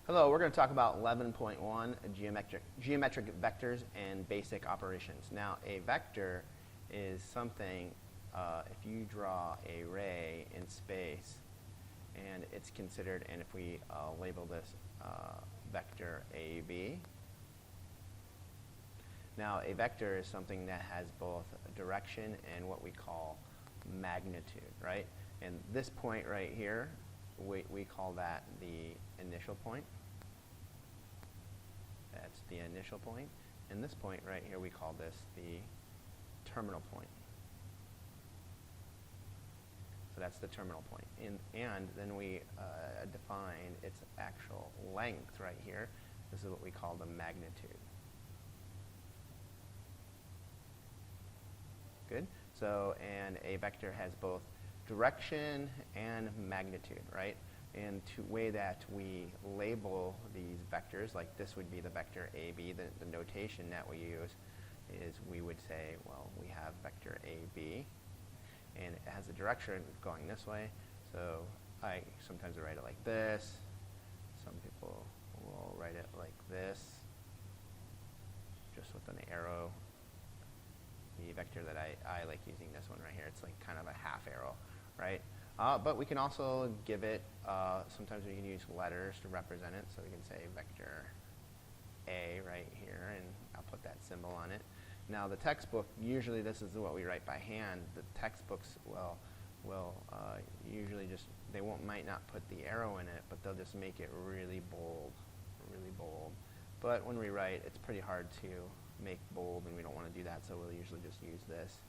Hello, we're going to talk about 11.1, geometric vectors and basic operations. Now, a vector is something, if you draw a ray in space, and it's considered, and if we label this vector AB. Now, a vector is something that has both direction and what we call magnitude, right? And this point right here, we call that the initial point. That's the initial point. And this point right here, we call this the terminal point. So that's the terminal point. And then we define its actual length right here. This is what we call the magnitude. Good? So, and a vector has both direction and magnitude, right? And to way that we label these vectors, like this would be the vector AB, the notation that we use is we would say, well, we have vector AB, and it has a direction going this way. So I sometimes write it like this. Some people will write it like this, just with an arrow. The vector that I like using this one right here, it's like kind of a half arrow, right? But we can also give it, sometimes we can use letters to represent it. So we can say vector A right here, and I'll put that symbol on it. Now the textbook, usually this is what we write by hand. The textbooks will usually just, they might not put the arrow in it, but they'll just make it really bold, really bold. But when we write, it's pretty hard to make bold, and we don't want to do that, so we'll usually just use this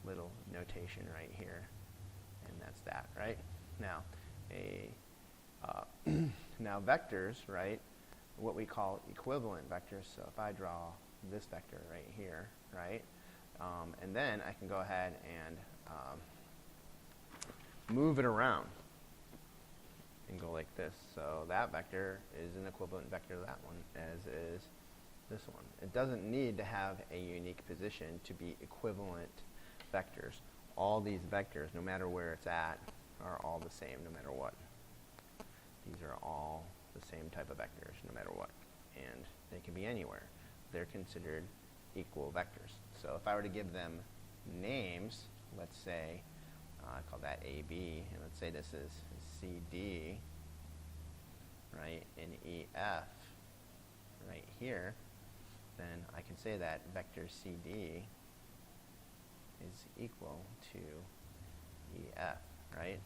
little notation right here. And that's that, right? Now, now vectors, right? What we call equivalent vectors. So if I draw this vector right here, right? And then I can go ahead and move it around and go like this. So that vector is an equivalent vector to that one, as is this one. It doesn't need to have a unique position to be equivalent vectors. All these vectors, no matter where it's at, are all the same no matter what. These are all the same type of vectors no matter what. And they can be anywhere. They're considered equal vectors. So if I were to give them names, let's say, I call that AB, and let's say this is CD, right, and EF right here, then I can say that vector CD is equal to EF, right?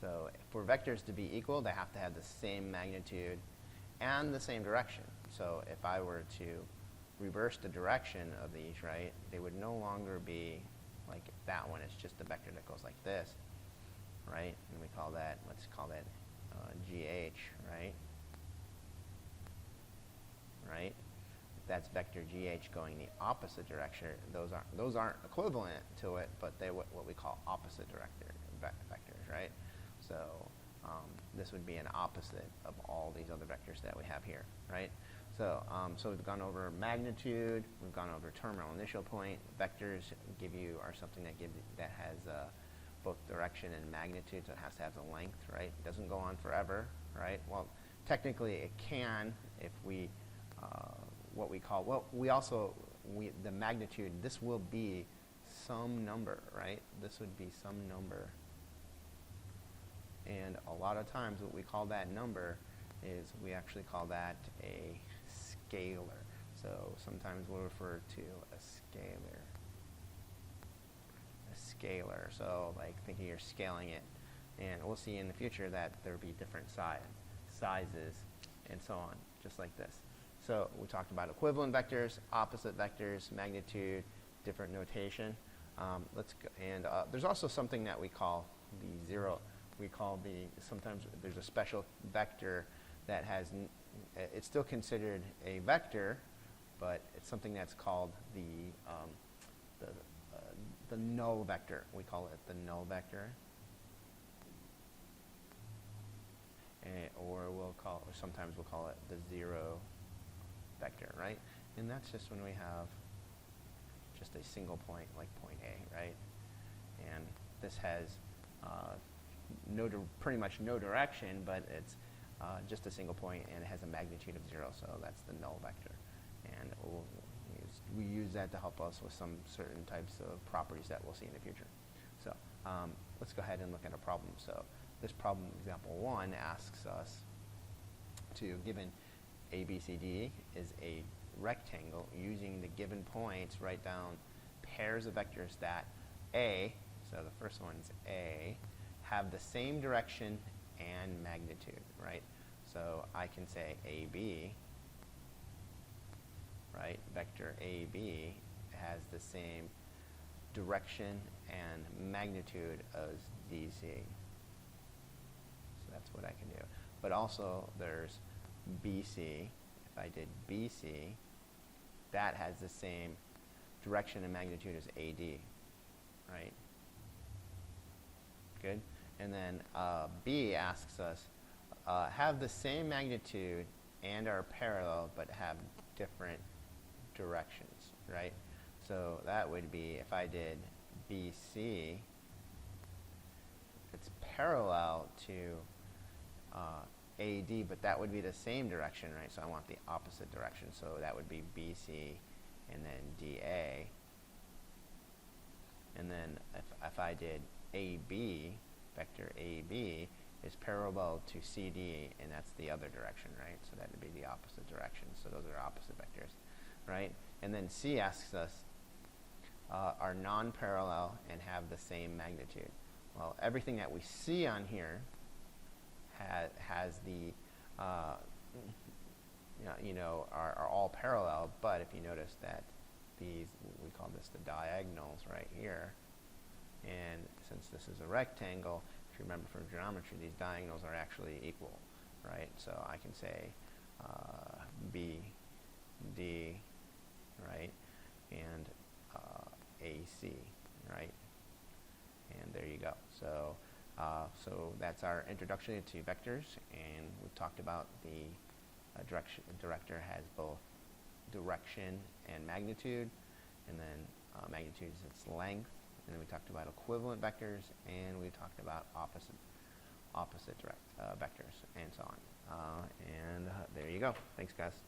So for vectors to be equal, they have to have the same magnitude and the same direction. So if I were to reverse the direction of these, right, they would no longer be like that one. It's just a vector that goes like this, right? And we call that, let's call that GH, right? Right? That's vector GH going the opposite direction. Those aren't equivalent to it, but they're what we call opposite vectors, right? So this would be an opposite of all these other vectors that we have here, right? So so we've gone over magnitude, we've gone over terminal initial point. Vectors are something that has both direction and magnitude, so it has to have the length, right? It doesn't go on forever, right? Well, technically it can if we what we call, well, the magnitude, this will be some number, right? This would be some number. And a lot of times what we call that number is, we actually call that a scalar. So sometimes we'll refer to a scalar. A scalar, so like thinking you're scaling it. And we'll see in the future that there'll be different sizes and so on, just like this. So we talked about equivalent vectors, opposite vectors, magnitude, different notation. Let's go, and there's also something that we call the zero. We call sometimes there's a special vector that has, it's still considered a vector, but it's something that's called the null vector. We call it the null vector. Or sometimes we'll call it the zero vector, right? And that's just when we have just a single point, like point A, right? And this has pretty much no direction, but it's just a single point, and it has a magnitude of 0, so that's the null vector. And we use that to help us with some certain types of properties that we'll see in the future. So let's go ahead and look at a problem. So this problem, example 1, asks us to, given A, B, C, D is a rectangle, using the given points, write down pairs of vectors that A, so the first one's A, have the same direction and magnitude, right? So I can say AB, right? Vector AB has the same direction and magnitude as DC. So that's what I can do. But also there's BC. If I did BC, that has the same direction and magnitude as AD, right? Good. And then B asks us, have the same magnitude and are parallel but have different directions, right? So that would be, if I did BC, it's parallel to AD, but that would be the same direction, right? So I want the opposite direction. So that would be BC and then DA. And then if I did AB, vector AB is parallel to CD, and that's the other direction, right? So that would be the opposite direction. So those are opposite vectors, right? And then C asks us, are non-parallel and have the same magnitude. Well, everything that we see on here has the, are all parallel, but if you notice that these, we call this the diagonals right here, and since this is a rectangle, if you remember from geometry, these diagonals are actually equal, right? So I can say B, D, right, and AC, right? And there you go. So, so that's our introduction to vectors, and we've talked about the director has both direction and magnitude, and then magnitude is its length, and then we talked about equivalent vectors, and we talked about opposite vectors, and so on. And there you go. Thanks, guys.